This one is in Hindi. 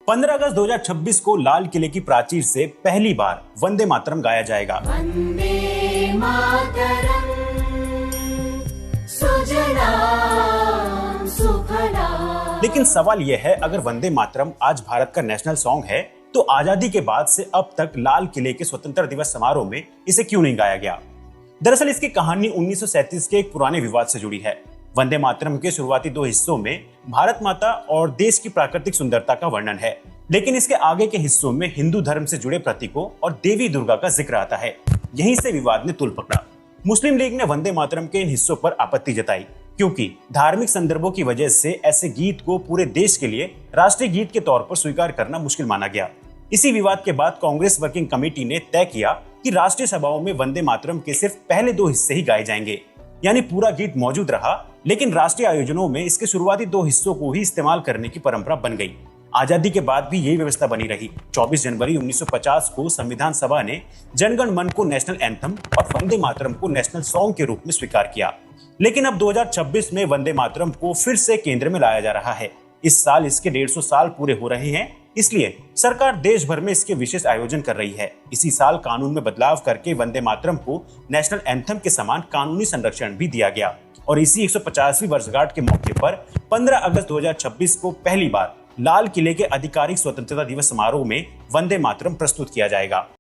15 अगस्त 2026 को लाल किले की प्राचीर से पहली बार वंदे मातरम गाया जाएगा। वंदे मातरम, सुजलाम सुफलाम। लेकिन सवाल यह है, अगर वंदे मातरम आज भारत का नेशनल सॉन्ग है तो आजादी के बाद से अब तक लाल किले के स्वतंत्रता दिवस समारोह में इसे क्यों नहीं गाया गया? दरअसल इसकी कहानी 1937 के एक पुराने विवाद से जुड़ी है। वंदे मातरम के शुरुआती दो हिस्सों में भारत माता और देश की प्राकृतिक सुंदरता का वर्णन है, लेकिन इसके आगे के हिस्सों में हिंदू धर्म से जुड़े प्रतीकों और देवी दुर्गा का जिक्र आता है। यहीं से विवाद ने तूल पकड़ा। मुस्लिम लीग ने वंदे मातरम के इन हिस्सों पर आपत्ति जताई, क्योंकि धार्मिक संदर्भों की वजह से ऐसे गीत को पूरे देश के लिए राष्ट्रीय गीत के तौर पर स्वीकार करना मुश्किल माना गया। इसी विवाद के बाद कांग्रेस वर्किंग कमेटी ने तय किया कि राष्ट्रीय सभाओं में वंदे मातरम के सिर्फ पहले दो हिस्से ही गाए जाएंगे, यानी पूरा गीत मौजूद रहा, लेकिन राष्ट्रीय आयोजनों में इसके शुरुआती दो हिस्सों को ही इस्तेमाल करने की परंपरा बन गई। आजादी के बाद भी यही व्यवस्था बनी रही। 24 जनवरी 1950 को संविधान सभा ने जनगण मन को नेशनल एंथम और वंदे मातरम को नेशनल सॉन्ग के रूप में स्वीकार किया। लेकिन अब 2026 में वंदे मातरम को फिर से केंद्र में लाया जा रहा है। इस साल इसके 150 साल पूरे हो रहे हैं, इसलिए सरकार देश भर में इसके विशेष आयोजन कर रही है। इसी साल कानून में बदलाव करके वंदे मातरम को नेशनल एंथम के समान कानूनी संरक्षण भी दिया गया और इसी 150वीं वर्षगांठ के मौके पर 15 अगस्त 2026 को पहली बार लाल किले के आधिकारिक स्वतंत्रता दिवस समारोह में वंदे मातरम प्रस्तुत किया जाएगा।